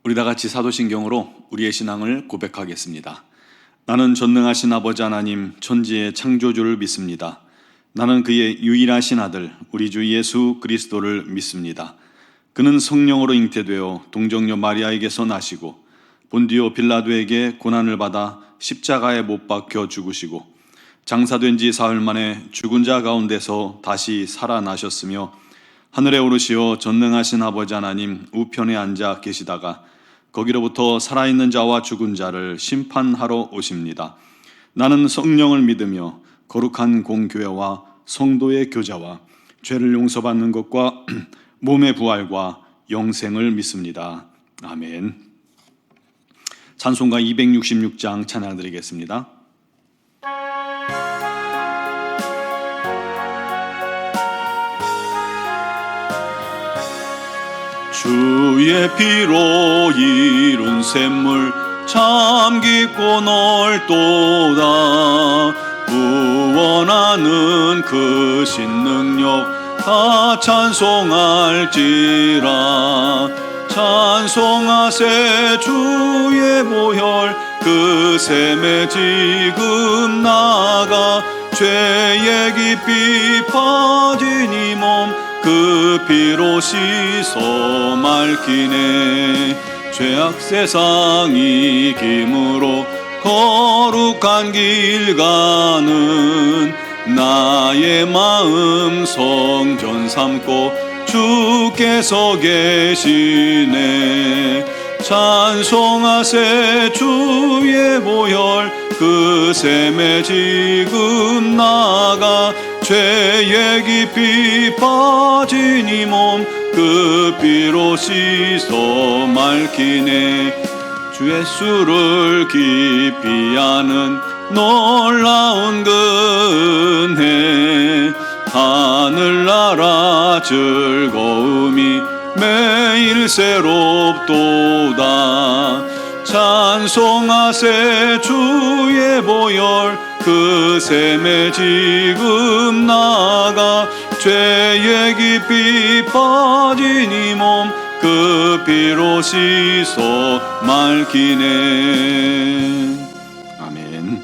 우리 다 같이 사도신경으로 우리의 신앙을 고백하겠습니다. 나는 전능하신 아버지 하나님 천지의 창조주를 믿습니다. 나는 그의 유일하신 아들 우리 주 예수 그리스도를 믿습니다. 그는 성령으로 잉태되어 동정녀 마리아에게서 나시고 본디오 빌라도에게 고난을 받아 십자가에 못 박혀 죽으시고 장사된 지 사흘 만에 죽은 자 가운데서 다시 살아나셨으며 하늘에 오르시어 전능하신 아버지 하나님 우편에 앉아 계시다가 거기로부터 살아있는 자와 죽은 자를 심판하러 오십니다. 나는 성령을 믿으며 거룩한 공교회와 성도의 교제와 죄를 용서받는 것과 몸의 부활과 영생을 믿습니다. 아멘. 찬송가 266장 찬양 드리겠습니다. 주의 피로 이룬 샘물 참 깊고 넓도다. 구원하는 그 신능력 다 찬송할지라. 찬송하세 주의 보혈 그 샘에 지금 나가 죄에 깊이 빠진 이 몸 그 피로 씻어 맑히네. 죄악 세상 이김으로 거룩한 길 가는 나의 마음 성전 삼고 주께서 계시네. 찬송하세 주의 보혈 그 샘에 지금 나가 죄에 깊이 빠진 이 몸 그 피로 씻어 맑히네. 주 예수를 깊이 아는 놀라운 그 은혜 하늘나라 즐거움이 매일 새롭도다. 찬송하세 주의 보혈 그 샘에 지금 나가 죄에 깊이 빠진 이 몸 그 피로 씻어 맑히네. 아멘.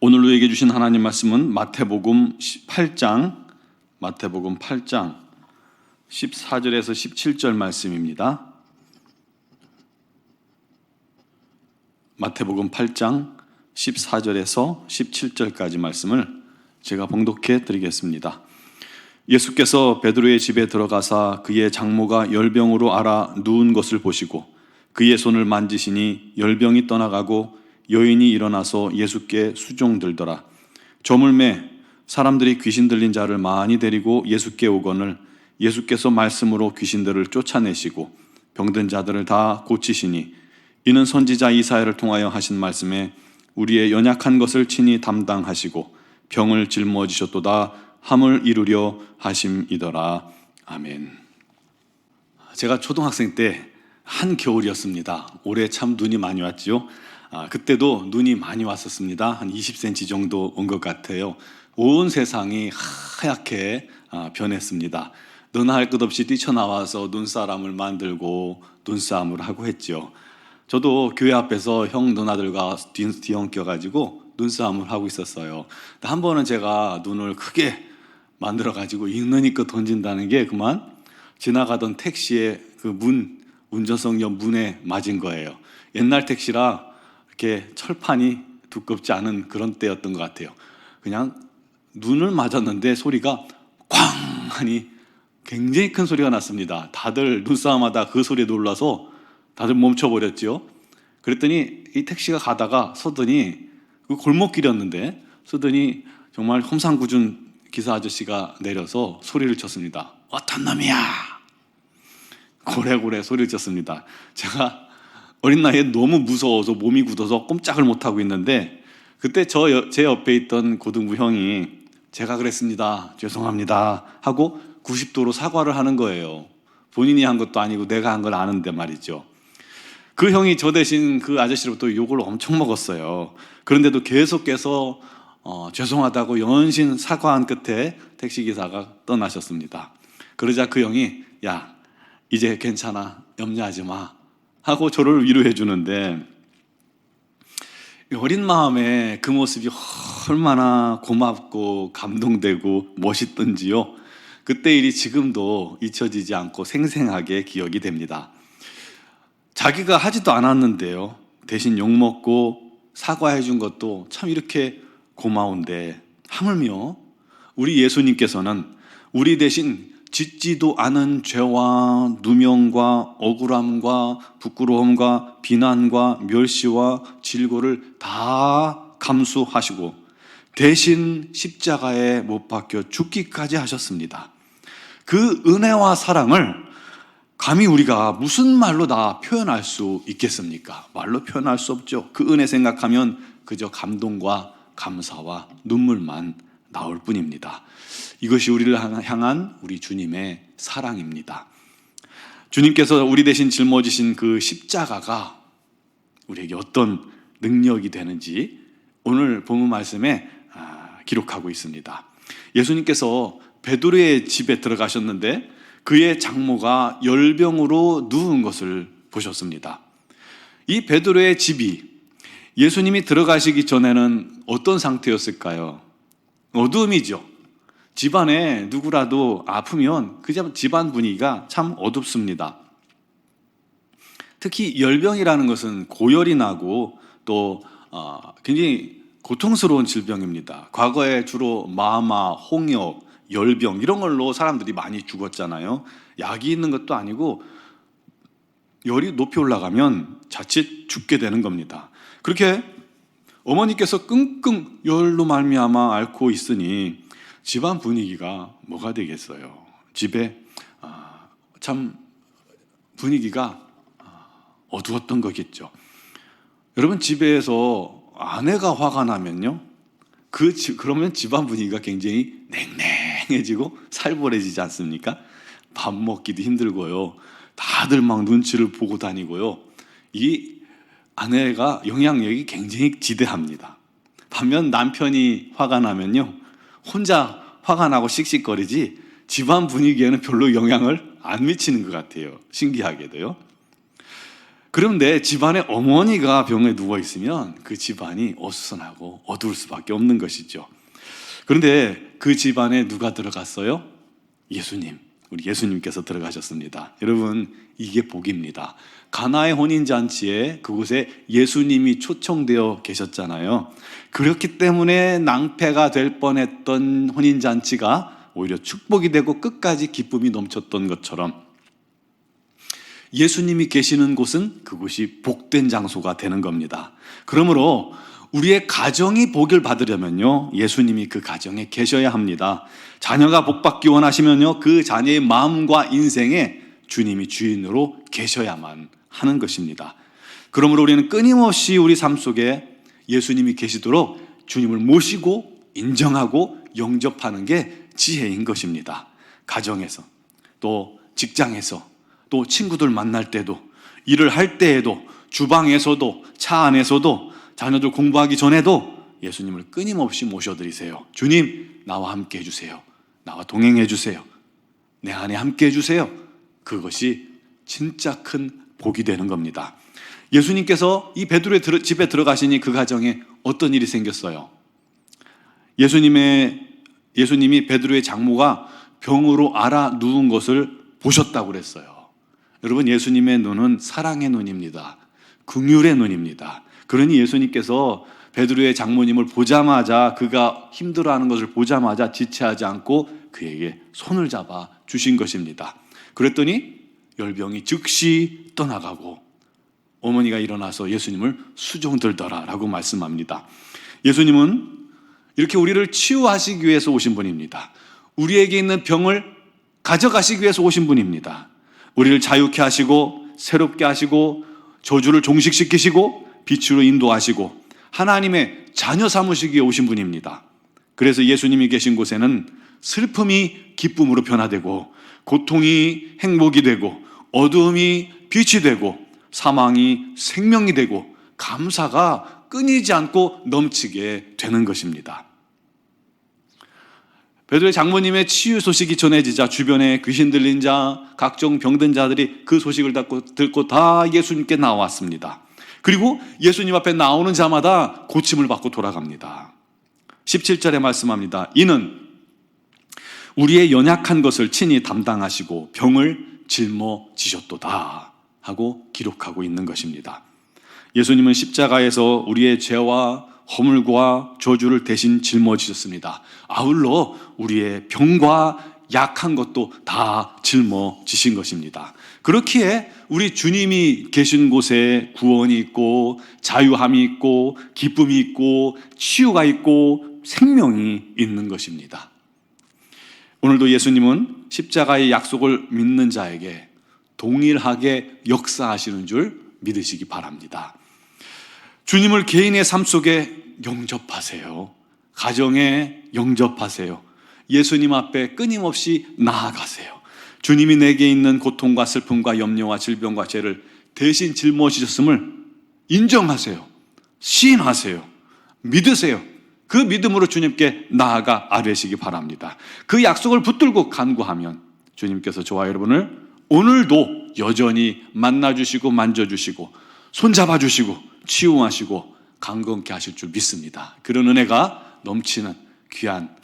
오늘 우리에게 주신 하나님 말씀은 마태복음 8장 14절에서 17절 말씀입니다. 마태복음 8장 14절에서 17절까지 말씀을 제가 봉독해 드리겠습니다. 예수께서 베드로의 집에 들어가사 그의 장모가 열병으로 앓아 누운 것을 보시고 그의 손을 만지시니 열병이 떠나가고 여인이 일어나서 예수께 수종들더라. 저물매 사람들이 귀신 들린 자를 많이 데리고 예수께 오거늘 예수께서 말씀으로 귀신들을 쫓아내시고 병든 자들을 다 고치시니 이는 선지자 이사야를 통하여 하신 말씀에 우리의 연약한 것을 친히 담당하시고 병을 짊어지셨도다 함을 이루려 하심이더라. 아멘. 제가 초등학생 때 한겨울이었습니다. 올해 참 눈이 많이 왔죠. 그때도 눈이 많이 왔었습니다. 한 20cm 정도 온 것 같아요. 온 세상이 하얗게 변했습니다. 너나 할 것 없이 뛰쳐나와서 눈사람을 만들고 눈싸움을 하고 했죠. 저도 교회 앞에서 형 누나들과 뒤엉켜가지고 눈싸움을 하고 있었어요. 한 번은 제가 눈을 크게 만들어가지고 있느니까 던진다는 게 그만 지나가던 택시의 그 운전석역 문에 맞은 거예요. 옛날 택시라 이렇게 철판이 두껍지 않은 그런 때였던 것 같아요. 그냥 눈을 맞았는데 소리가 쾅 하니 굉장히 큰 소리가 났습니다. 다들 눈싸움하다 그 소리에 놀라서 다들 멈춰버렸죠. 그랬더니 이 택시가 가다가 서더니 그 골목길이었는데 서더니 정말 험상궂은 기사 아저씨가 내려서 소리를 쳤습니다. 어떤 놈이야? 고래고래 소리를 쳤습니다. 제가 어린 나이에 너무 무서워서 몸이 굳어서 꼼짝을 못하고 있는데 그때 제 옆에 있던 고등부 형이 제가 그랬습니다. 죄송합니다 하고 90도로 사과를 하는 거예요. 본인이 한 것도 아니고 내가 한 걸 아는데 말이죠. 그 형이 저 대신 그 아저씨로부터 욕을 엄청 먹었어요. 그런데도 계속해서 죄송하다고 연신 사과한 끝에 택시기사가 떠나셨습니다. 그러자 그 형이 야 이제 괜찮아 염려하지 마 하고 저를 위로해 주는데, 어린 마음에 그 모습이 얼마나 고맙고 감동되고 멋있던지요. 그때 일이 지금도 잊혀지지 않고 생생하게 기억이 됩니다. 자기가 하지도 않았는데요, 대신 욕먹고 사과해 준 것도 참 이렇게 고마운데, 하물며 우리 예수님께서는 우리 대신 짓지도 않은 죄와 누명과 억울함과 부끄러움과 비난과 멸시와 질고를 다 감수하시고 대신 십자가에 못 박혀 죽기까지 하셨습니다. 그 은혜와 사랑을 감히 우리가 무슨 말로 다 표현할 수 있겠습니까? 말로 표현할 수 없죠. 그 은혜 생각하면 그저 감동과 감사와 눈물만 나올 뿐입니다. 이것이 우리를 향한 우리 주님의 사랑입니다. 주님께서 우리 대신 짊어지신 그 십자가가 우리에게 어떤 능력이 되는지 오늘 본문 말씀에 기록하고 있습니다. 예수님께서 베드로의 집에 들어가셨는데 그의 장모가 열병으로 누운 것을 보셨습니다. 이 베드로의 집이 예수님이 들어가시기 전에는 어떤 상태였을까요? 어두움이죠. 집안에 누구라도 아프면 그 집안 분위기가 참 어둡습니다. 특히 열병이라는 것은 고열이 나고 또 굉장히 고통스러운 질병입니다. 과거에 주로 마마, 홍역, 열병 이런 걸로 사람들이 많이 죽었잖아요. 약이 있는 것도 아니고 열이 높이 올라가면 자칫 죽게 되는 겁니다. 그렇게 어머니께서 끙끙 열로 말미암아 앓고 있으니 집안 분위기가 뭐가 되겠어요? 집에 참 분위기가 어두웠던 거겠죠. 여러분, 집에서 아내가 화가 나면요, 그러면 집안 분위기가 굉장히 냉랭해지고 살벌해지지 않습니까? 밥 먹기도 힘들고요, 다들 막 눈치를 보고 다니고요. 이 아내가 영향력이 굉장히 지대합니다. 반면 남편이 화가 나면요, 혼자 화가 나고 씩씩거리지 집안 분위기에는 별로 영향을 안 미치는 것 같아요. 신기하게도요. 그런데 집안에 어머니가 병에 누워 있으면 그 집안이 어수선하고 어두울 수밖에 없는 것이죠. 그런데 그 집안에 누가 들어갔어요? 예수님. 우리 예수님께서 들어가셨습니다. 여러분, 이게 복입니다. 가나의 혼인잔치에 그곳에 예수님이 초청되어 계셨잖아요. 그렇기 때문에 낭패가 될 뻔했던 혼인잔치가 오히려 축복이 되고 끝까지 기쁨이 넘쳤던 것처럼 예수님이 계시는 곳은 그곳이 복된 장소가 되는 겁니다. 그러므로 우리의 가정이 복을 받으려면요, 예수님이 그 가정에 계셔야 합니다. 자녀가 복받기 원하시면요, 그 자녀의 마음과 인생에 주님이 주인으로 계셔야만 하는 것입니다. 그러므로 우리는 끊임없이 우리 삶 속에 예수님이 계시도록 주님을 모시고 인정하고 영접하는 게 지혜인 것입니다. 가정에서, 또 직장에서, 또 친구들 만날 때도, 일을 할 때에도, 주방에서도, 차 안에서도, 자녀들 공부하기 전에도 예수님을 끊임없이 모셔드리세요. 주님, 나와 함께 해주세요. 나와 동행해 주세요. 내 안에 함께 해주세요. 그것이 진짜 큰 복이 되는 겁니다. 예수님께서 이 베드로의 집에 들어가시니 그 가정에 어떤 일이 생겼어요? 예수님이 베드로의 장모가 병으로 앓아 누운 것을 보셨다고 그랬어요. 여러분, 예수님의 눈은 사랑의 눈입니다. 긍휼의 눈입니다. 그러니 예수님께서 베드로의 장모님을 보자마자, 그가 힘들어하는 것을 보자마자 지체하지 않고 그에게 손을 잡아 주신 것입니다. 그랬더니 열병이 즉시 떠나가고 어머니가 일어나서 예수님을 수종들더라 라고 말씀합니다. 예수님은 이렇게 우리를 치유하시기 위해서 오신 분입니다. 우리에게 있는 병을 가져가시기 위해서 오신 분입니다. 우리를 자유케 하시고 새롭게 하시고 저주를 종식시키시고 빛으로 인도하시고 하나님의 자녀 삼으시기에 오신 분입니다. 그래서 예수님이 계신 곳에는 슬픔이 기쁨으로 변화되고 고통이 행복이 되고 어두움이 빛이 되고 사망이 생명이 되고 감사가 끊이지 않고 넘치게 되는 것입니다. 베드로의 장모님의 치유 소식이 전해지자 주변에 귀신 들린 자, 각종 병든 자들이 그 소식을 듣고 다 예수님께 나왔습니다. 그리고 예수님 앞에 나오는 자마다 고침을 받고 돌아갑니다. 17절에 말씀합니다. 이는 우리의 연약한 것을 친히 담당하시고 병을 짊어지셨도다 하고 기록하고 있는 것입니다. 예수님은 십자가에서 우리의 죄와 허물과 저주를 대신 짊어지셨습니다. 아울러 우리의 병과 약한 것도 다 짊어지신 것입니다. 그렇기에 우리 주님이 계신 곳에 구원이 있고 자유함이 있고 기쁨이 있고 치유가 있고 생명이 있는 것입니다. 오늘도 예수님은 십자가의 약속을 믿는 자에게 동일하게 역사하시는 줄 믿으시기 바랍니다. 주님을 개인의 삶 속에 영접하세요. 가정에 영접하세요. 예수님 앞에 끊임없이 나아가세요. 주님이 내게 있는 고통과 슬픔과 염려와 질병과 죄를 대신 짊어지셨음을 인정하세요. 시인하세요. 믿으세요. 그 믿음으로 주님께 나아가 아뢰시기 바랍니다. 그 약속을 붙들고 간구하면 주님께서 저와 여러분을 오늘도 여전히 만나주시고 만져주시고 손잡아주시고 치유하시고 강건케 하실 줄 믿습니다. 그런 은혜가 넘치는 귀한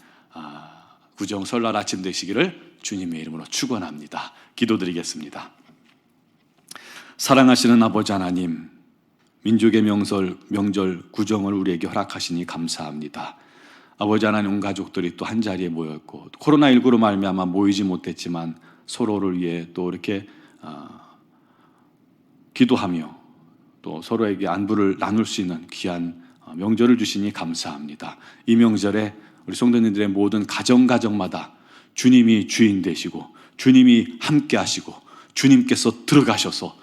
구정 설날 아침 되시기를 주님의 이름으로 축원합니다. 기도드리겠습니다. 사랑하시는 아버지 하나님, 민족의 명절 구정을 우리에게 허락하시니 감사합니다. 아버지 하나님, 온 가족들이 또 한 자리에 모였고 코로나19로 말미암아 모이지 못했지만 서로를 위해 또 이렇게 기도하며 또 서로에게 안부를 나눌 수 있는 귀한 명절을 주시니 감사합니다. 이 명절에 우리 성도님들의 모든 가정마다 주님이 주인 되시고 주님이 함께 하시고 주님께서 들어가셔서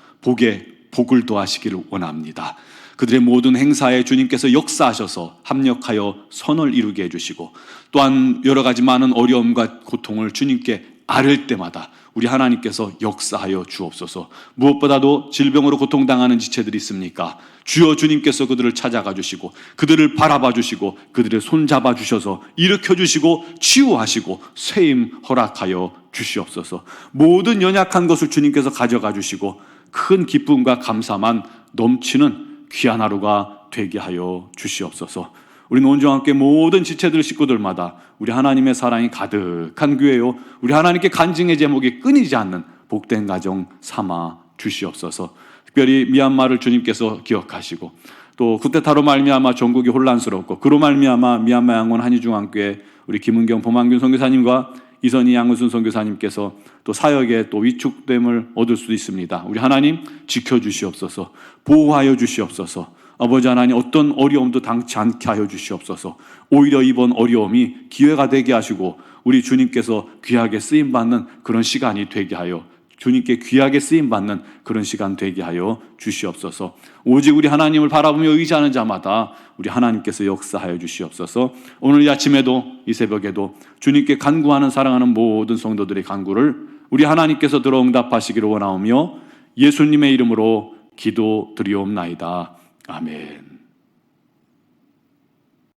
복을 도하시기를 원합니다. 그들의 모든 행사에 주님께서 역사하셔서 합력하여 선을 이루게 해주시고 또한 여러 가지 많은 어려움과 고통을 주님께 아뢰 때마다 우리 하나님께서 역사하여 주옵소서. 무엇보다도 질병으로 고통당하는 지체들이 있습니까? 주여 주님께서 그들을 찾아가 주시고 그들을 바라봐 주시고 그들을 손잡아 주셔서 일으켜 주시고 치유하시고 쇠임 허락하여 주시옵소서. 모든 연약한 것을 주님께서 가져가 주시고 큰 기쁨과 감사만 넘치는 귀한 하루가 되게 하여 주시옵소서. 우리는 온전과 함께 모든 지체들 식구들마다 우리 하나님의 사랑이 가득한 교회요, 우리 하나님께 간증의 제목이 끊이지 않는 복된 가정 삼아 주시옵소서. 특별히 미얀마를 주님께서 기억하시고 또 쿠데타로 말미암아 전국이 혼란스럽고 그로 말미암아 미얀마 양원 한의중앙교회 우리 김은경 범한균 선교사님과 이선희 양은순 선교사님께서 또 사역에 또 위축됨을 얻을 수도 있습니다. 우리 하나님 지켜주시옵소서. 보호하여 주시옵소서. 아버지 하나님, 어떤 어려움도 당치 않게 하여 주시옵소서. 오히려 이번 어려움이 기회가 되게 하시고 우리 주님께서 귀하게 쓰임받는 그런 시간이 되게 하여, 주님께 귀하게 쓰임받는 그런 시간 되게 하여 주시옵소서. 오직 우리 하나님을 바라보며 의지하는 자마다 우리 하나님께서 역사하여 주시옵소서. 오늘 이 아침에도 이 새벽에도 주님께 간구하는 사랑하는 모든 성도들의 간구를 우리 하나님께서 들어 응답하시기를 원하오며 예수님의 이름으로 기도드리옵나이다. 아멘.